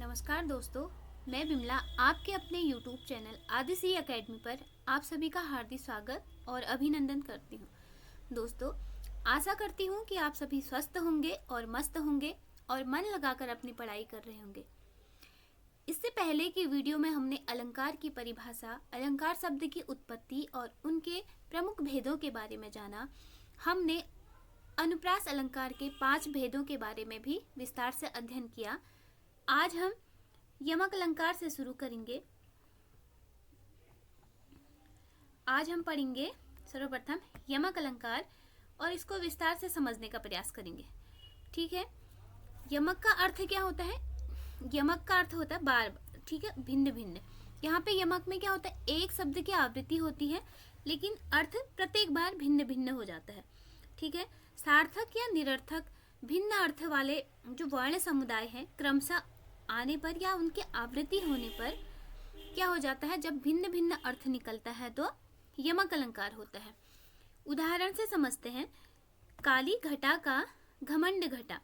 नमस्कार दोस्तों, मैं बिमला आपके अपने YouTube चैनल आदिसी एकेडमी पर आप सभी का हार्दिक स्वागत और अभिनंदन करती हूँ। दोस्तों, आशा करती हूँ कि आप सभी स्वस्थ होंगे और मस्त होंगे और मन लगाकर अपनी पढ़ाई कर रहे होंगे। इससे पहले की वीडियो में हमने अलंकार की परिभाषा, अलंकार शब्द की उत्पत्ति और उनके प्रमुख भेदों के बारे में जाना। हमने अनुप्रास अलंकार के 5 भेदों के बारे में भी विस्तार से अध्ययन किया। आज हम यमक अलंकार से शुरू करेंगे। आज हम पढ़ेंगे सर्वप्रथम यमक अलंकार और इसको विस्तार से समझने का प्रयास करेंगे। ठीक है, यमक का अर्थ क्या होता है? यमक का अर्थ होता है बार, ठीक है, भिन्न भिन्न। यहाँ पे यमक में क्या होता है? एक शब्द की आवृत्ति होती है लेकिन अर्थ प्रत्येक बार भिन्न भिन्न हो जाता है। ठीक है, सार्थक या निरर्थक भिन्न अर्थ वाले जो वर्ण समुदाय हैं, क्रमशः आने पर या उनके आवृत्ति होने पर क्या हो जाता है? जब भिन्न भिन्न अर्थ निकलता है तो यमक अलंकार होता है। उदाहरण से समझते हैं। काली घटा का घमंड घटा।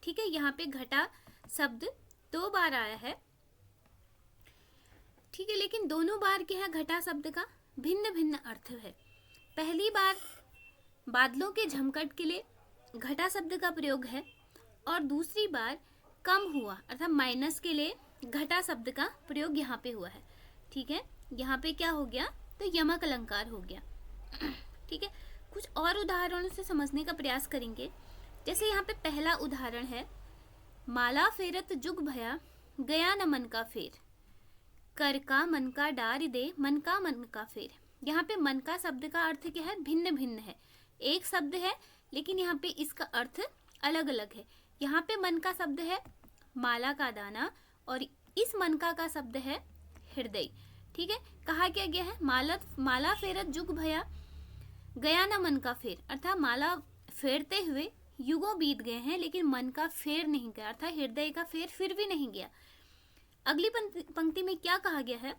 ठीक है, यहाँ पे घटा शब्द 2 बार आया है। ठीक है, लेकिन दोनों बार क्या है? घटा शब्द का भिन्न भिन्न अर्थ है। पहली बार बादलों के झमकट के लिए घटा शब्द का प्रयोग है और दूसरी बार कम हुआ अर्थात माइनस के लिए घटा शब्द का प्रयोग यहाँ पे हुआ है। ठीक है, यहाँ पे क्या हो गया? तो यमक अलंकार हो गया। ठीक है, कुछ और उदाहरणों से समझने का प्रयास करेंगे। जैसे यहाँ पे पहला उदाहरण है, माला फेरत जुग भया गया न मन का फेर, कर का मन का डार दे मन का फेर। यहाँ पे मन का शब्द का अर्थ क्या है? भिन्न भिन्न है। एक शब्द है लेकिन यहाँ पे इसका अर्थ अलग अलग है। यहाँ पे मन का शब्द है माला का दाना और इस मन का शब्द है हृदय। ठीक है, कहा क्या गया है? माला फेरत जुग भया गया ना मन का फेर, अर्थात माला फेरते हुए युगों बीत गए हैं लेकिन मन का फेर नहीं गया, अर्थात हृदय का फेर फिर भी नहीं गया। अगली पंक्ति में क्या कहा गया है?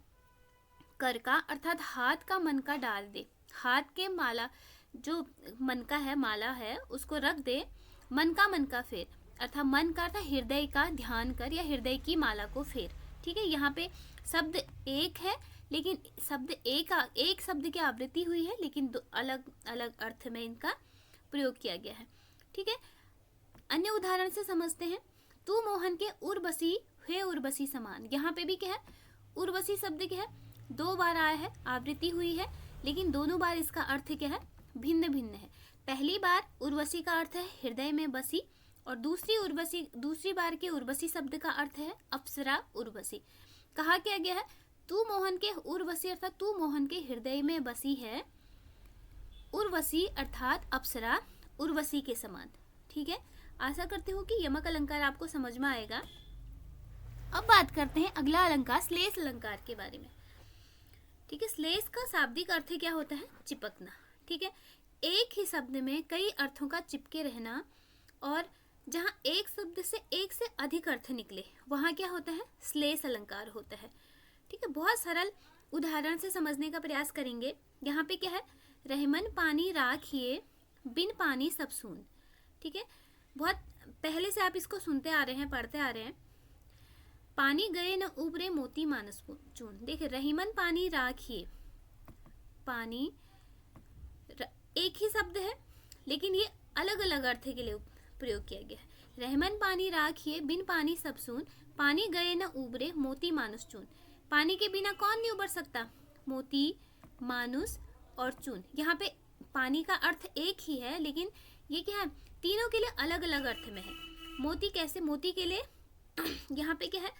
कर का अर्थात हाथ का मन का डाल दे, हाथ के माला जो मन का है, माला है, उसको रख दे। मन का फेर अर्थात मन का अर्थात हृदय का ध्यान कर या हृदय की माला को फेर। ठीक है, यहाँ पे शब्द एक है लेकिन शब्द एक शब्द की आवृत्ति हुई है लेकिन दो अलग अलग अर्थ में इनका प्रयोग किया गया है। ठीक है, अन्य उदाहरण से समझते हैं। तू मोहन के उर्वशी है उर्वशी समान। यहाँ पे भी क्या है? उर्वशी शब्द क्या है? 2 बार आया है, आवृत्ति हुई है लेकिन दोनों बार इसका अर्थ क्या है? भिन्न भिन्न है। पहली बार उर्वशी का अर्थ है हृदय में बसी और दूसरी बार के उर्वशी शब्द का अर्थ है अप्सरा उर्वशी। कहा क्या गया है? तू मोहन के उर्वशी अर्थात तू मोहन के हृदय में बसी है, उर्वशी अर्थात अप्सरा उर्वशी के समान। ठीक है, आशा करती हूँ कि यमक अलंकार आपको समझ में आएगा। अब बात करते हैं अगला अलंकार श्लेष अलंकार के बारे में। ठीक है, श्लेष का शाब्दिक अर्थ क्या होता है? चिपकना। ठीक है, एक ही शब्द में कई अर्थों का चिपके रहना और जहाँ एक शब्द से एक से अधिक अर्थ निकले वहाँ क्या होता है? श्लेष अलंकार होता है। ठीक है, बहुत सरल उदाहरण से समझने का प्रयास करेंगे। यहाँ पे क्या है? रहमन पानी राखिए बिन पानी सब सून। ठीक है, बहुत पहले से आप इसको सुनते आ रहे हैं, पढ़ते आ रहे हैं। पानी गए न उबरे मोती मानस चून। देखिए, रहीमन पानी राखिए, पानी एक ही शब्द है लेकिन ये अलग अलग अर्थ के लिए प्रयोग किया गया है। रहमन पानी राखिए बिन पानी सब सून, पानी गए न उबरे मोती मानुस चून। पानी के बिना कौन नहीं उबर सकता? मोती, मानुस और चून। यहाँ पे पानी का अर्थ एक ही है लेकिन ये क्या है? तीनों के लिए अलग अलग अर्थ में है। मोती कैसे? मोती के लिए यहाँ पे क्या है?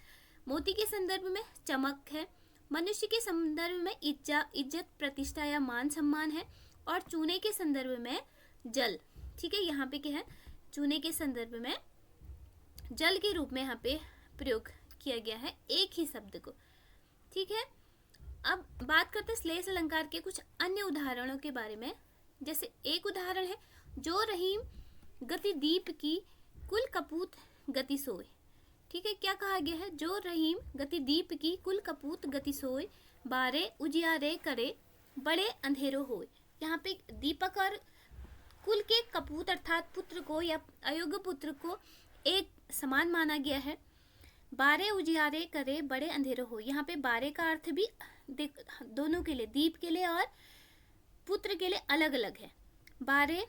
मोती के संदर्भ में चमक है, मनुष्य के संदर्भ में इज्जत प्रतिष्ठा या मान सम्मान है और चूने के संदर्भ में जल। ठीक है, यहाँ पे क्या है? चूने के संदर्भ में जल के रूप में यहाँ पे प्रयोग किया गया है एक ही शब्द को। ठीक है, अब बात करते हैं श्लेष अलंकार के कुछ अन्य उदाहरणों के बारे में। जैसे एक उदाहरण है, जो रहीम गति दीप की कुल कपूत गति सोए। ठीक है, क्या कहा गया है? जो रहीम गति दीप की कुल कपूत गति सोए, बारे उजियारे करे बड़े अंधेरो होए। यहाँ पे दीपक और कुल के कपूत अर्थात पुत्र को या अयोग्य पुत्र को एक समान माना गया है। बारे उजियारे करे बड़े अंधेरे हो। यहाँ पे बारे का अर्थ भी दोनों के लिए, दीप के लिए और पुत्र के लिए अलग अलग है। बारे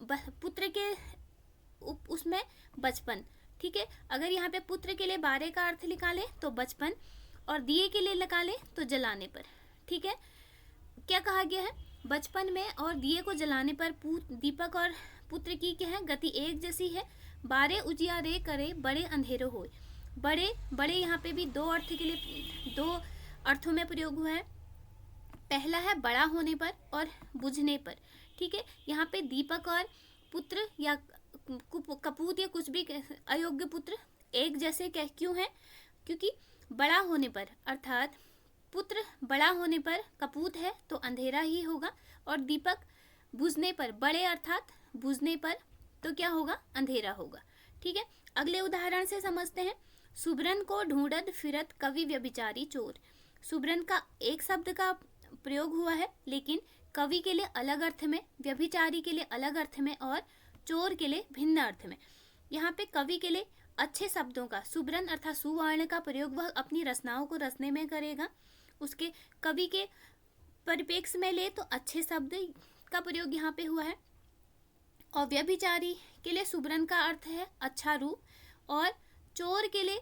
पुत्र के उसमें बचपन, ठीक है। अगर यहाँ पे पुत्र के लिए बारे का अर्थ निकाले तो बचपन, और दिए के लिए निकाले तो जलाने पर, ठीक है। क्या कहा गया है, बचपन में और दिए को जलाने पर दीपक और पुत्र की क्या है, गति एक जैसी है। बारे उजियारे करे बड़े अंधेरे होए। बड़े बड़े यहाँ पे भी दो अर्थ के लिए, दो अर्थों में प्रयोग हुआ है। पहला है बड़ा होने पर और बुझने पर, ठीक है। यहाँ पे दीपक और पुत्र या कपूत या कुछ भी अयोग्य पुत्र एक जैसे क्यों है, क्योंकि बड़ा होने पर अर्थात पुत्र बड़ा होने पर कपूत है तो अंधेरा ही होगा, और दीपक बुझने पर, बड़े अर्थात बुझने पर तो क्या होगा, अंधेरा होगा, ठीक है। अगले उदाहरण से समझते हैं। सुब्रन को ढूंढत फिरत कवि व्यभिचारी चोर। सुब्रन का एक शब्द का प्रयोग हुआ है, लेकिन कवि के लिए अलग अर्थ में, व्यभिचारी के लिए अलग अर्थ में और चोर के लिए भिन्न अर्थ में। यहाँ पे कवि के लिए अच्छे शब्दों का, सुब्रन अर्थात सुवर्ण का प्रयोग वह अपनी रचनाओं को रचने में करेगा। उसके कवि के परिप्रेक्ष्य में ले तो अच्छे शब्द का प्रयोग यहाँ पे हुआ है। और व्यभिचारी के लिए सुब्रन का अर्थ है अच्छा रूप, और चोर के लिए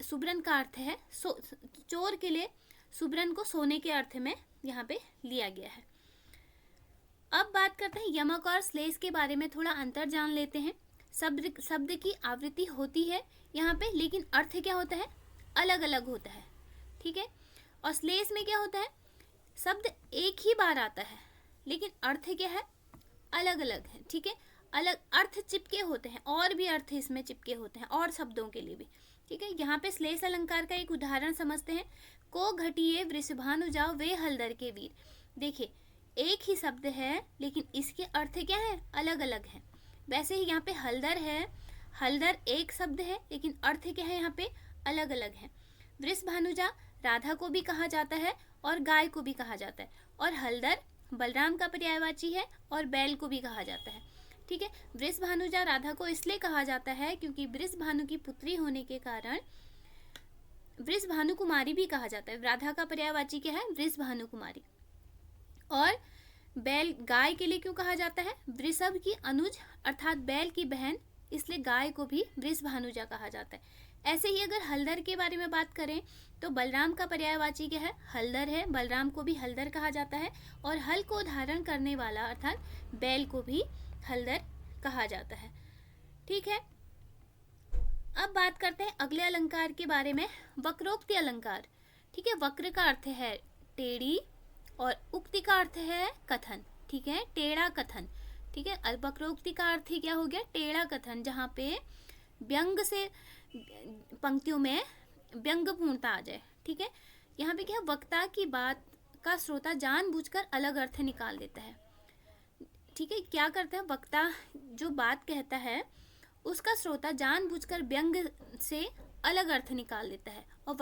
सुब्रन का अर्थ है चोर के लिए सुब्रन को सोने के अर्थ में यहाँ पे लिया गया है। अब बात करते हैं यमक और श्लेष के बारे में, थोड़ा अंतर जान लेते हैं। शब्द की आवृत्ति होती है यहाँ पे, लेकिन अर्थ क्या होता है, अलग अलग होता है, ठीक है। और श्लेष में क्या होता है, शब्द एक ही बार आता है लेकिन अर्थ क्या है, अलग अलग है, ठीक है। अलग अर्थ चिपके होते हैं, और भी अर्थ इसमें चिपके होते हैं और शब्दों के लिए भी, ठीक है। यहाँ पे श्लेष अलंकार का एक उदाहरण समझते हैं। को घटिए वृषभानु जाओ वे हलदर के वीर। देखिए एक ही शब्द है लेकिन इसके अर्थ क्या है, अलग अलग है। वैसे ही यहाँ पे हलदर है, हलदर एक शब्द है लेकिन अर्थ क्या है यहाँ पे, अलग अलग है। वृषभानुजा राधा को भी कहा जाता है और गाय को भी कहा जाता है, और हलदर बलराम का पर्यायवाची है और बैल को भी कहा जाता है, ठीक है। वृषभानुजा राधा को इसलिए कहा जाता है क्योंकि वृषभानु की पुत्री होने के कारण वृषभानु कुमारी भी कहा जाता है। राधा का पर्यायवाची क्या है, वृषभानु कुमारी। और बैल गाय के लिए क्यों कहा जाता है, वृषभ की अनुज अर्थात बैल की बहन, इसलिए गाय को भी वृषभानुजा कहा जाता है। ऐसे ही अगर हलदर के बारे में बात करें तो बलराम का पर्यायवाची क्या है, हलदर है, बलराम को भी हलदर कहा जाता है, और हल को धारण करने वाला अर्थात बैल को भी हलदर कहा जाता है, ठीक है। अब बात करते हैं अगले अलंकार के बारे में, वक्रोक्ति अलंकार, ठीक है। वक्र का अर्थ है टेढ़ी और उक्ति का अर्थ है कथन, ठीक है, टेढ़ा कथन, ठीक है। वक्रोक्ति का अर्थ ही क्या हो गया, टेढ़ा कथन, जहाँ पे व्यंग से पंक्तियों में व्यंग्यपूर्णता आ जाए, ठीक है। यहाँ पे क्या, वक्ता की बात का श्रोता जानबूझकर अलग अर्थ निकाल देता है, ठीक है। क्या करता है, वक्ता जो बात कहता है उसका श्रोता जानबूझकर व्यंग से अलग अर्थ निकाल देता है। और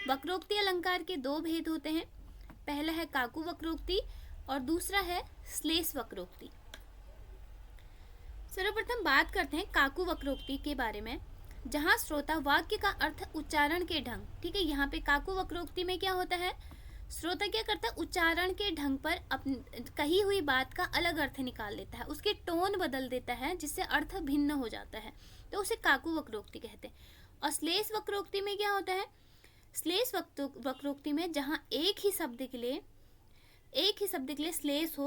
वक्रोक्ति अलंकार के दो भेद होते हैं, पहला है काकु वक्रोक्ति और दूसरा है श्लेष वक्रोक्ति। सर्वप्रथम बात करते हैं काकु वक्रोक्ति के बारे में, जहां श्रोता वाक्य का अर्थ उच्चारण के ढंग, ठीक है। यहाँ पे काकु वक्रोक्ति में क्या होता है, श्रोता क्या करता है, उच्चारण के ढंग पर कही हुई बात का अलग अर्थ निकाल लेता है, उसके टोन बदल देता है जिससे अर्थ भिन्न हो जाता है, तो उसे काकु वक्रोक्ति कहते हैं। और श्लेष वक्रोक्ति में क्या होता है, श्लेष वक्रोक्ति में जहाँ एक ही शब्द के लिए श्लेष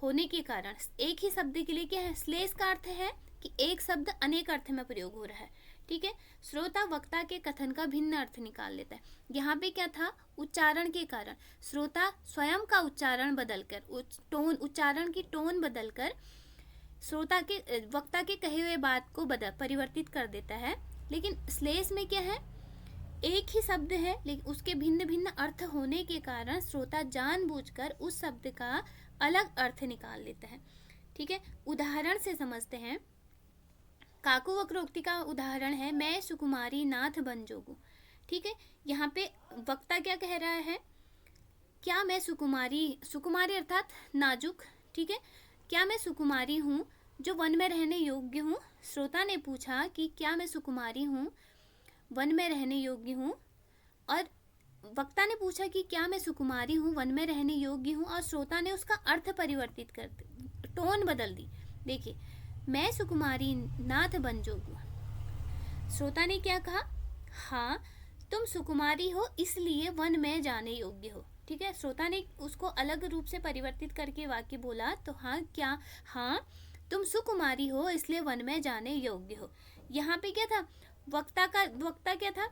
होने के कारण, एक ही शब्द के लिए क्या है, श्लेष का अर्थ है कि एक शब्द अनेक अर्थ में प्रयोग हो रहा है, ठीक है। श्रोता वक्ता के कथन का भिन्न अर्थ निकाल लेता है। यहाँ पे क्या था, उच्चारण के कारण श्रोता स्वयं का उच्चारण बदलकर, उच्चारण की टोन बदलकर श्रोता के वक्ता के कहे हुए बात को परिवर्तित कर देता है। लेकिन श्लेष में क्या है, एक ही शब्द है लेकिन उसके भिन्न भिन्न अर्थ होने के कारण श्रोता जानबूझकर उस शब्द का अलग अर्थ निकाल लेता है, ठीक है। उदाहरण से समझते हैं। काकु वक्रोक्ति का उदाहरण है, मैं सुकुमारी नाथ बन जोगू, ठीक है। यहाँ पे वक्ता क्या कह रहा है, क्या मैं सुकुमारी अर्थात नाजुक, ठीक है, क्या मैं सुकुमारी हूँ जो वन में रहने योग्य हूँ। श्रोता ने पूछा कि क्या मैं सुकुमारी हूँ, वन में रहने योग्य हूँ। और वक्ता ने पूछा कि क्या मैं सुकुमारी हूँ, वन में रहने योग्य हूँ, और श्रोता ने उसका अर्थ परिवर्तित कर टोन बदल दी। देखिए, मैं सुकुमारी नाथ बन जोगू। श्रोता ने क्या कहा? हाँ, तुम सुकुमारी हो इसलिए वन में जाने योग्य हो। ठीक है, श्रोता ने उसको अलग रूप से परिवर्तित करके वाक्य बोला तो हाँ तुम सुकुमारी हो इसलिए वन में जाने योग्य हो। यहाँ पे क्या था? वक्ता क्या था?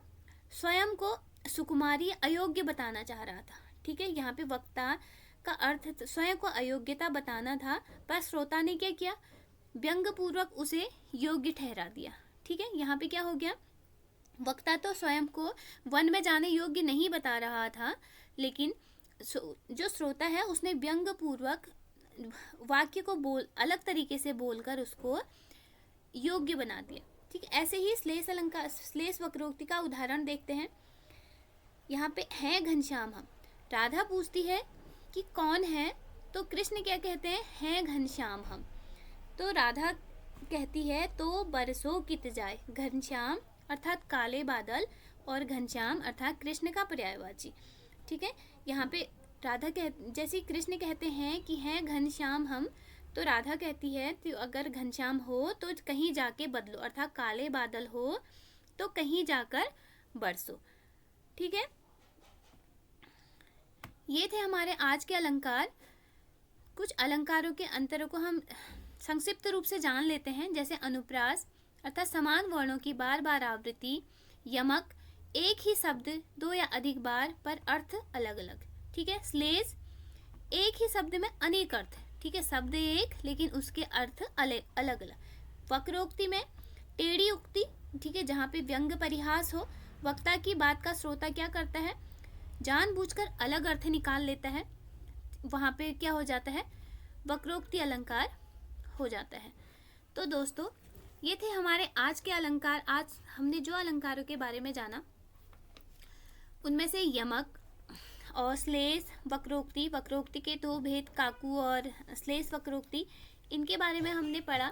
स्वयं को सुकुमारी अयोग्य बताना चाह रहा था। ठीक है, यहाँ पे वक्ता का अर्थ स्वयं को अयोग्यता बताना था, पर श्रोता ने क्या किया? व्यंग पूर्वक उसे योग्य ठहरा दिया। ठीक है, यहाँ पे क्या हो गया? वक्ता तो स्वयं को वन में जाने योग्य नहीं बता रहा था, लेकिन जो श्रोता है उसने व्यंग पूर्वक वाक्य को अलग तरीके से बोलकर उसको योग्य बना दिया। ठीक है, ऐसे ही श्लेष वक्रोक्ति का उदाहरण देखते हैं। यहाँ पे है घनश्याम हम। राधा पूछती है कि कौन है, तो कृष्ण क्या कहते हैं घनश्याम हम। तो राधा कहती है तो बरसों कित जाए। घनश्याम अर्थात काले बादल और घनश्याम अर्थात कृष्ण का पर्यायवाची। ठीक है, यहाँ पे राधा जैसे कृष्ण कहते हैं कि हैं घनश्याम हम, तो राधा कहती है तो अगर घनश्याम हो तो कहीं जाके बदलो, अर्थात काले बादल हो तो कहीं जाकर बरसो। ठीक है, ये थे हमारे आज के अलंकार। कुछ अलंकारों के अंतरों को हम संक्षिप्त रूप से जान लेते हैं, जैसे अनुप्रास अर्थात समान वर्णों की बार बार आवृत्ति। यमक एक ही शब्द दो या अधिक बार पर अर्थ अलग अलग। ठीक है, श्लेष एक ही शब्द में अनेक अर्थ। ठीक है, शब्द एक लेकिन उसके अर्थ अलग अलग। वक्रोक्ति में टेढ़ी उक्ति। ठीक है, जहाँ पे व्यंग परिहास हो, वक्ता की बात का श्रोता क्या करता है? जानबूझकर अलग अर्थ निकाल लेता है, वहाँ पे क्या हो जाता है? वक्रोक्ति अलंकार हो जाता है। तो दोस्तों, ये थे हमारे आज के अलंकार। आज हमने जो अलंकारों के बारे में जाना, उनमें से यमक और श्लेष वक्रोक्ति, वक्रोक्ति के दो भेद काकू और श्लेष वक्रोक्ति, इनके बारे में हमने पढ़ा।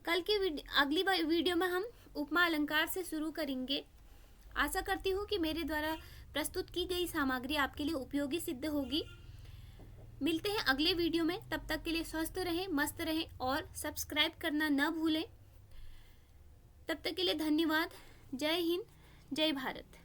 कल की अगली वीडियो में हम उपमा अलंकार से शुरू करेंगे। आशा करती हूँ कि मेरे द्वारा प्रस्तुत की गई सामग्री आपके लिए उपयोगी सिद्ध होगी। मिलते हैं अगले वीडियो में, तब तक के लिए स्वस्थ रहें, मस्त रहें और सब्सक्राइब करना न भूलें। तब तक के लिए धन्यवाद। जय हिंद, जय भारत।